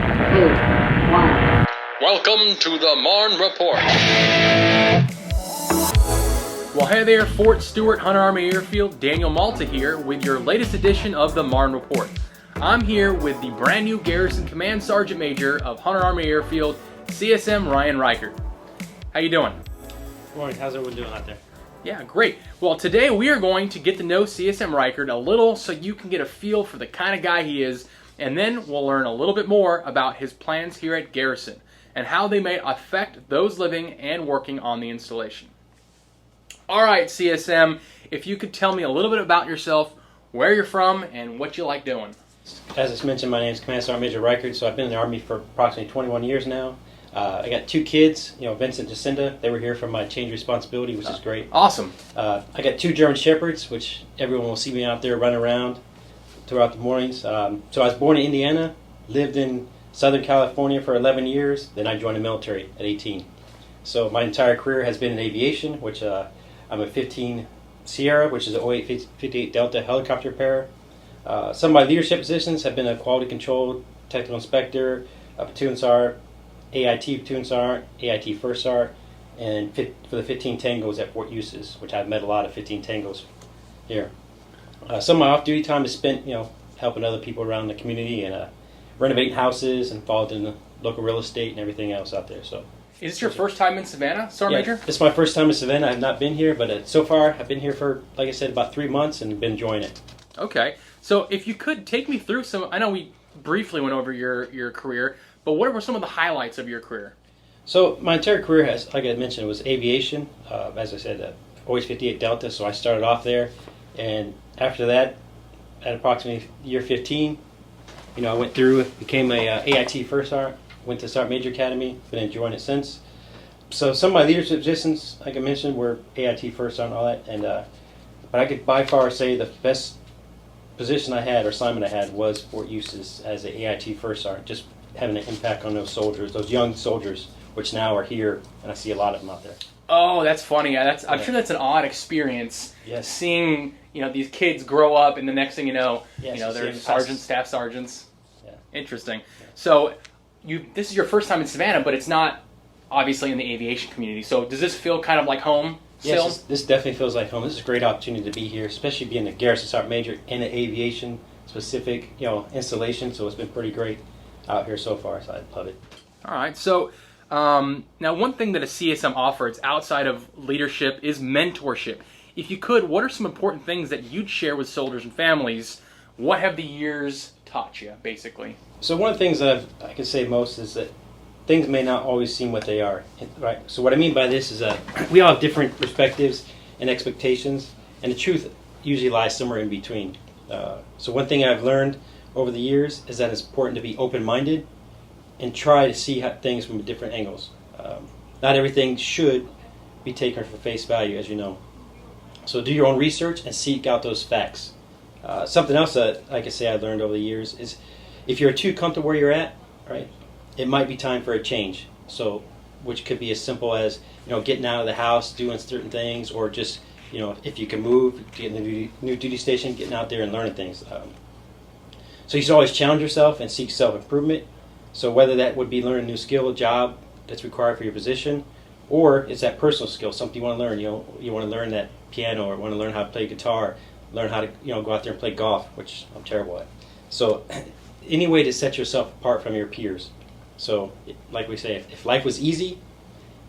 two, one. Welcome to the Marne Report. Well, hey there, Fort Stewart-Hunter Army Airfield. Daniel Malta here with your latest edition of the Marne Report. I'm here with the brand new Garrison Command Sergeant Major of Hunter Army Airfield, CSM Ryan Reichard. How you doing? Good morning. How's everyone doing out there? Yeah, great. Well, today we are going to get to know CSM Reichard a little so you can get a feel for the kind of guy he is, and then we'll learn a little bit more about his plans here at Garrison and how they may affect those living and working on the installation. All right, CSM, if you could tell me a little bit about yourself, where you're from, and what you like doing. As I mentioned, my name is Command Sergeant Major Reichard, so I've been in the Army for approximately 21 years now. I got two kids, Vincent and Jacinda. They were here for my change responsibility, which is great. Awesome. I got two German Shepherds, which everyone will see me out there running around throughout the mornings. So I was born in Indiana, lived in Southern California for 11 years, then I joined the military at 18. So my entire career has been in aviation, which I'm a 15 Sierra, which is an 0858 Delta helicopter repairer. Some of my leadership positions have been a quality control, technical inspector, a platoon sergeant, AIT platoon sergeant, AIT first sergeant, and for the 15 Tangos at Fort Eustis, which I've met a lot of 15 Tangos here. Some of my off-duty time is spent, helping other people around the community and renovating houses, and involved in the local real estate and everything else out there. So, is this your first time in Savannah, Sergeant Major? This is my first time in Savannah. I have not been here, but so far I've been here for, like I said, about 3 months and been enjoying it. Okay, so if you could take me through some, I know we briefly went over your career, but what were some of the highlights of your career? So my entire career has, like I mentioned, was aviation. As I said, always 58 Delta, so I started off there. And after that, at approximately year 15, I went through, became a AIT first sergeant, went to Sergeant Major Academy, been enjoying it since. So some of my leadership positions, like I mentioned, were AIT first sergeant and all that. And but I could by far say the best position I had, or assignment I had, was Fort Eustis as an AIT first sergeant, just having an impact on those soldiers, those young soldiers, which now are here, and I see a lot of them out there. Oh, that's funny. I'm sure that's an odd experience. Yes. Seeing these kids grow up, and the next thing you know, yes, they're sergeants, staff sergeants. Yeah. Interesting. Yeah. So, this is your first time in Savannah, but it's not obviously in the aviation community. So, does this feel kind of like home? Yes, this definitely feels like home. This is a great opportunity to be here, especially being a Garrison Sergeant Major in an aviation specific, installation. So it's been pretty great out here so far. So I love it. All right. So now, one thing that a CSM offers outside of leadership is mentorship. If you could, what are some important things that you'd share with soldiers and families? What have the years taught you, basically? So one of the things that I can say most is that things may not always seem what they are, right? So what I mean by this is that we all have different perspectives and expectations, and the truth usually lies somewhere in between. So one thing I've learned over the years is that it's important to be open-minded and try to see things from different angles. Not everything should be taken for face value, as you know. So do your own research and seek out those facts. Something else that, like I say, I've learned over the years is if you're too comfortable where you're at, right, it might be time for a change. So, which could be as simple as getting out of the house, doing certain things, or just if you can move, getting a new duty station, getting out there and learning things. So you should always challenge yourself and seek self-improvement. So whether that would be learning a new skill, a job that's required for your position, or it's that personal skill, something you want to learn. You want to learn that piano, or want to learn how to play guitar, learn how to go out there and play golf, which I'm terrible at. So any way to set yourself apart from your peers. So like we say, if life was easy,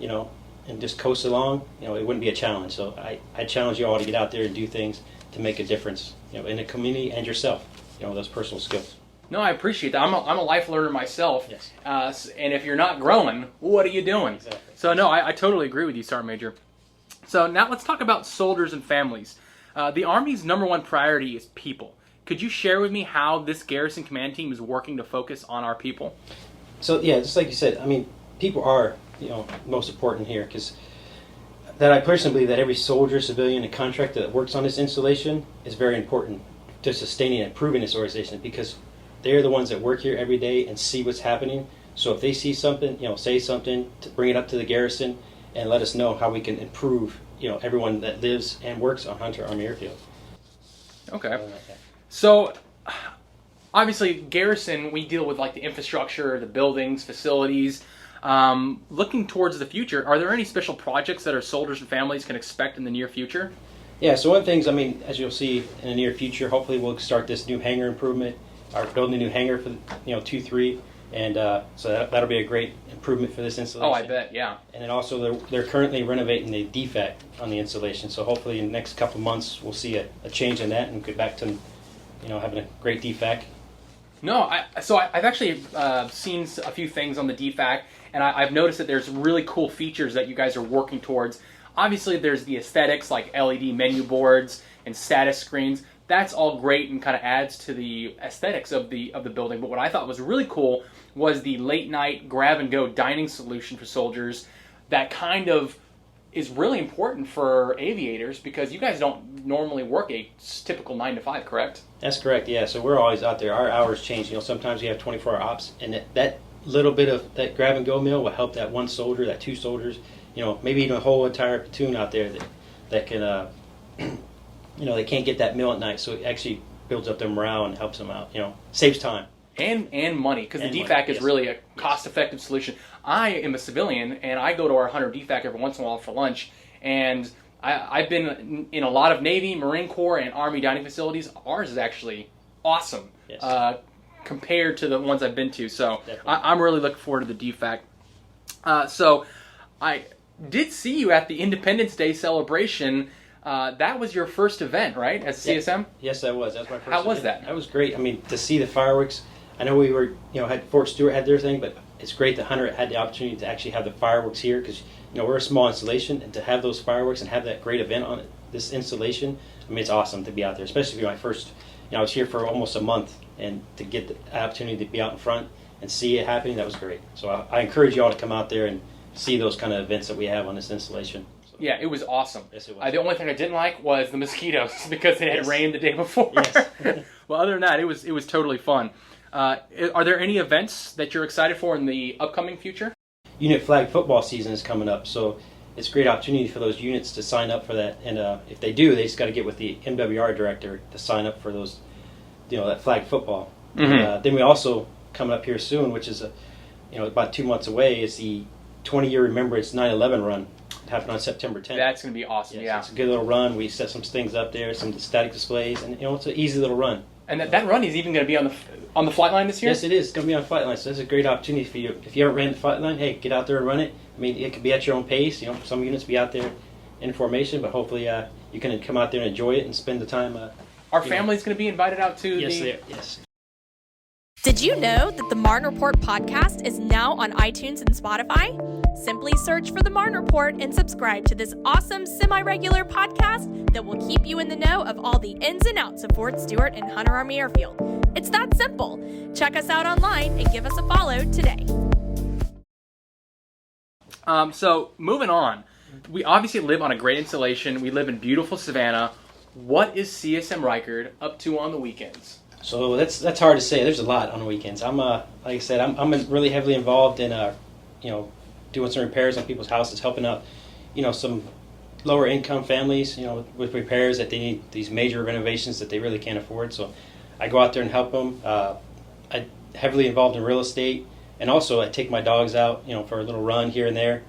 and just coast along, it wouldn't be a challenge. So I challenge you all to get out there and do things to make a difference, in the community and yourself, those personal skills. No, I appreciate that. I'm a life learner myself. Yes. And if you're not growing, what are you doing? Exactly. So no, I totally agree with you, Sergeant Major. So now let's talk about soldiers and families. The Army's #1 priority is people. Could you share with me how this Garrison Command Team is working to focus on our people? So yeah, just like you said, people are most important here, because that I personally believe that every soldier, civilian, and contractor that works on this installation is very important to sustaining and improving this organization, because they're the ones that work here every day and see what's happening. So if they see something, say something, to bring it up to the garrison and let us know how we can improve, everyone that lives and works on Hunter Army Airfield. Okay. So obviously, Garrison, we deal with like the infrastructure, the buildings, facilities. Looking towards the future, are there any special projects that our soldiers and families can expect in the near future? Yeah, so one of the things, I mean, as you'll see in the near future, hopefully we'll start this new hangar improvement, or building a new hangar for, 2-3, and so that'll be a great improvement for this installation. Oh, I bet, yeah. And then also they're currently renovating the defect on the installation, so hopefully in the next couple months we'll see a change in that and get back to, having a great defect. No, I've actually seen a few things on the DFAC, and I've noticed that there's really cool features that you guys are working towards. Obviously, there's the aesthetics like LED menu boards and status screens. That's all great and kind of adds to the aesthetics of the building. But what I thought was really cool was the late night grab and go dining solution for soldiers. That kind of is really important for aviators because you guys don't normally work a typical 9 to 5, correct? That's correct. Yeah. So we're always out there. Our hours change. Sometimes we have 24-hour ops, and that little bit of that grab and go meal will help that one soldier, that 2 soldiers. Maybe even a whole entire platoon out there that can, they can't get that meal at night, so it actually builds up their morale and helps them out. Saves time and money because the DFAC money, is really a cost-effective solution. I am a civilian, and I go to our Hunter DFAC every once in a while for lunch, and I've been in a lot of Navy, Marine Corps, and Army dining facilities. Ours is actually awesome compared to the ones I've been to, so I'm really looking forward to the DFAC. So I did see you at the Independence Day celebration. That was your first event, right, as a CSM? Yes, that was. That was my first How was event. that? That was great. I mean, to see the fireworks. I know we were, had Fort Stewart had their thing, but it's great that Hunter had the opportunity to actually have the fireworks here because, we're a small installation, and to have those fireworks and have that great event on this installation, I mean, it's awesome to be out there, especially my first, I was here for almost a month, and to get the opportunity to be out in front and see it happening, that was great. So I encourage you all to come out there and see those kind of events that we have on this installation. So. Yeah, it was awesome. Yes, it was. The only thing I didn't like was the mosquitoes because it had rained the day before. Yes. Well, other than that, it was totally fun. Are there any events that you're excited for in the upcoming future? Unit flag football season is coming up, so it's a great opportunity for those units to sign up for that. And if they do, they just got to get with the MWR director to sign up for those, that flag football. Mm-hmm. Then we also coming up here soon, which is about 2 months away, is the 20-year Remembrance 9/11 run. It happened on September 10th. That's going to be awesome. Yes, yeah, it's a good little run. We set some things up there, some static displays, and it's an easy little run. And that run is even going to be on the flight line this year? Yes, it is. It's going to be on flight line, so that's a great opportunity for you. If you ever ran the flight line, hey, get out there and run it. I mean, it could be at your own pace. Some units be out there in formation, but hopefully you can come out there and enjoy it and spend the time. Our family's going to be invited out to Yes, they are. Yes. Did you know that the Marne Report podcast is now on iTunes and Spotify? Simply search for the Marne Report and subscribe to this awesome semi-regular podcast that will keep you in the know of all the ins and outs of Fort Stewart and Hunter Army Airfield. It's that simple. Check us out online and give us a follow today. So moving on, we obviously live on a great installation. We live in beautiful Savannah. What is CSM Reichard up to on the weekends? So that's hard to say. There's a lot on the weekends. I'm like I said, I'm really heavily involved in doing some repairs on people's houses, helping out some lower income families with repairs that they need, these major renovations that they really can't afford. So I go out there and help them. I'm heavily involved in real estate, and also I take my dogs out for a little run here and there.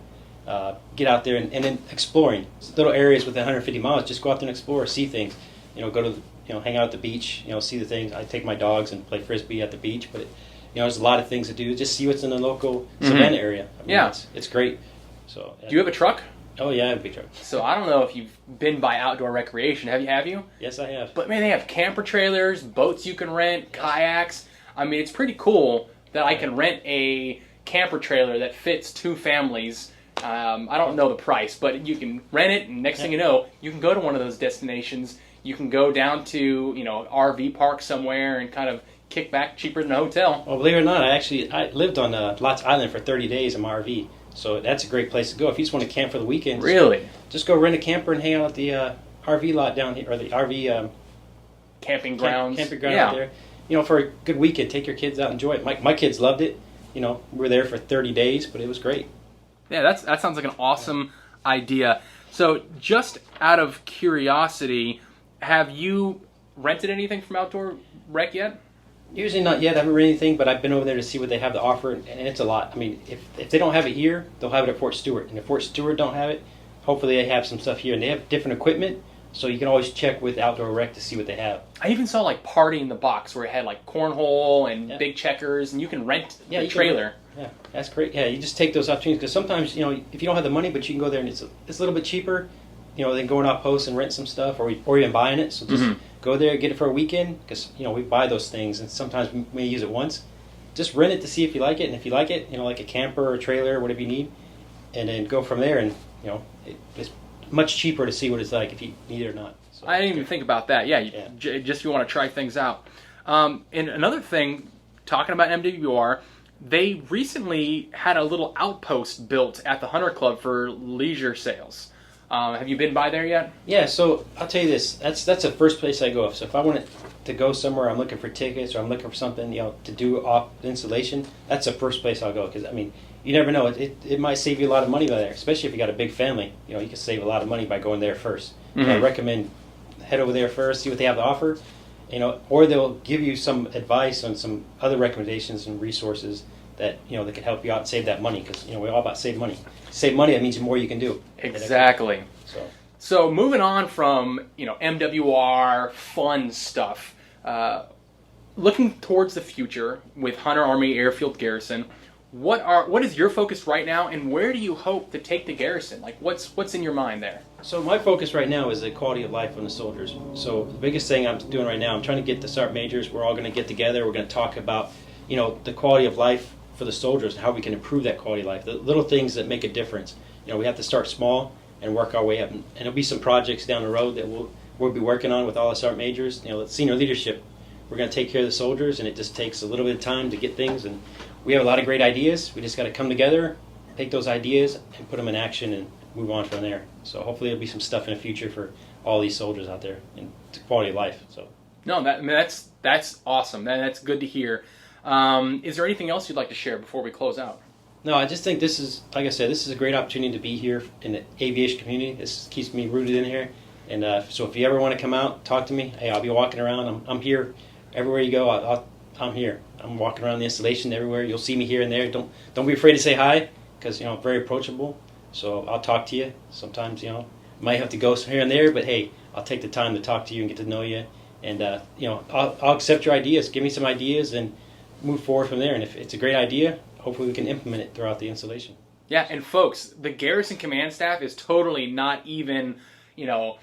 Get out there and then exploring little areas within 150 miles. Just go out there and explore, see things. Go to hang out at the beach, see the things. I take my dogs and play frisbee at the beach, but there's a lot of things to do. Just see what's in the local Savannah area. I mean, it's great. So do you have a truck? Oh yeah, I have a big truck. So I don't know if you've been by outdoor recreation. Have you? Yes, I have. But man, they have camper trailers, boats you can rent, kayaks. I mean, it's pretty cool that I can rent a camper trailer that fits 2 families. I don't know the price, but you can rent it, and next thing you know, you can go to one of those destinations. You can go down to RV park somewhere and kind of kick back cheaper than a hotel. Well, believe it or not, I lived on Lots Island for 30 days in my RV, so that's a great place to go if you just want to camp for the weekend. Really? Just go rent a camper and hang out at the RV lot down here, or the RV camping grounds. Camping ground out there. For a good weekend, take your kids out, enjoy it. My kids loved it. We were there for 30 days, but it was great. Yeah, that sounds like an awesome idea. So, just out of curiosity, have you rented anything from Outdoor Rec yet? Usually not yet. I haven't read anything, but I've been over there to see what they have to offer, and it's a lot. I mean, if they don't have it here, they'll have it at Fort Stewart. And if Fort Stewart don't have it, hopefully they have some stuff here. And they have different equipment, so you can always check with Outdoor Rec to see what they have. I even saw like Party in the Box where it had like cornhole and big checkers, and you can rent the trailer. Yeah, that's great. Yeah, you just take those opportunities because sometimes, you know, if you don't have the money, but you can go there and it's a little bit cheaper, you know, than going out post and rent some stuff or even buying it. So just go there, get it for a weekend because, you know, we buy those things and sometimes we may use it once. Just rent it to see if you like it, and if you like it, you know, like a camper or a trailer or whatever you need, and then go from there. And, you know, it's much cheaper to see what it's like if you need it or not. So, I didn't even think about that. Yeah, just you want to try things out. And another thing, talking about MWR, they recently had a little outpost built at the Hunter Club for leisure sales. Have you been by there yet? Yeah, so I'll tell you this. That's the first place I go. So if I wanted to go somewhere, I'm looking for tickets or I'm looking for something, you know, to do off installation, that's the first place I'll go. Because, I mean, you never know. It might save you a lot of money by there, especially if you got a big family. You know, you can save a lot of money by going there first. So I recommend head over there first, see what they have to offer, you know, or they'll give you some advice on some other recommendations and resources that, you know, that can help you out and save that money, because, you know, we're all about save money. Save money, that means the more you can do. Exactly. So moving on from, you know, MWR fun stuff, looking towards the future with Hunter Army Airfield Garrison, what is your focus right now, and where do you hope to take the Garrison? Like, what's in your mind there? So my focus right now is the quality of life on the soldiers. So the biggest thing I'm doing right now, I'm trying to get the sergeant majors. We're all going to get together. We're going to talk about, you know, the quality of life for the soldiers and how we can improve that quality of life. The little things that make a difference. You know, we have to start small and work our way up. And there'll be some projects down the road that we'll be working on with all the sergeant majors. You know, the senior leadership. We're going to take care of the soldiers, and it just takes a little bit of time to get things. And we have a lot of great ideas. We just got to come together, take those ideas, and put them in action and move on from there. So hopefully there'll be some stuff in the future for all these soldiers out there and quality of life. So no, that's awesome. That's good to hear. Is there anything else you'd like to share before we close out? No, I just think this is, like I said, this is a great opportunity to be here in the aviation community. This keeps me rooted in here. And so if you ever want to come out, talk to me. Hey, I'll be walking around. I'm here. Everywhere you go, I'm here. I'm walking around the installation everywhere. You'll see me here and there. Don't be afraid to say hi, because, you know, I'm very approachable. So I'll talk to you. Sometimes, you know, might have to go here and there, but hey, I'll take the time to talk to you and get to know you. And, you know, I'll accept your ideas. Give me some ideas and move forward from there. And if it's a great idea, hopefully we can implement it throughout the installation. Yeah, and folks, the Garrison command staff is totally not even, you know,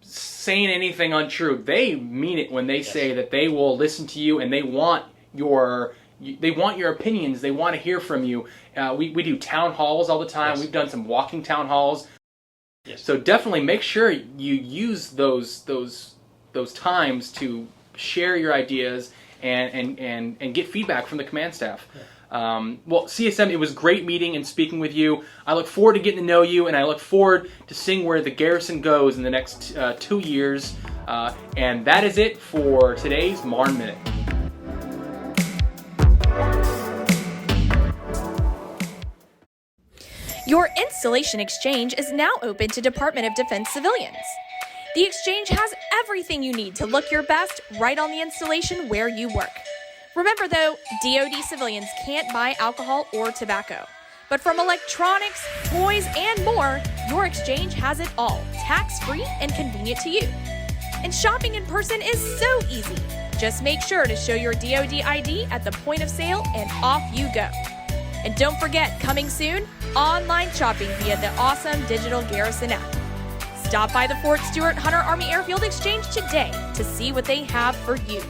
saying anything untrue. They mean it when they say that they will listen to you and they want your opinions. They want to hear from you. We do town halls all the time. We've done some walking town halls. So definitely make sure you use those times to share your ideas and get feedback from the command staff. Well, CSM, it was great meeting and speaking with you. I look forward to getting to know you, and I look forward to seeing where the Garrison goes in the next 2 years. And that is it for today's Marne Minute. Your installation exchange is now open to Department of Defense civilians. The exchange has everything you need to look your best right on the installation where you work. Remember though, DoD civilians can't buy alcohol or tobacco. But from electronics, toys, and more, your exchange has it all, tax-free and convenient to you. And shopping in person is so easy. Just make sure to show your DoD ID at the point of sale and off you go. And don't forget, coming soon, online shopping via the awesome digital Garrison app. Stop by the Fort Stewart-Hunter Army Airfield Exchange today to see what they have for you.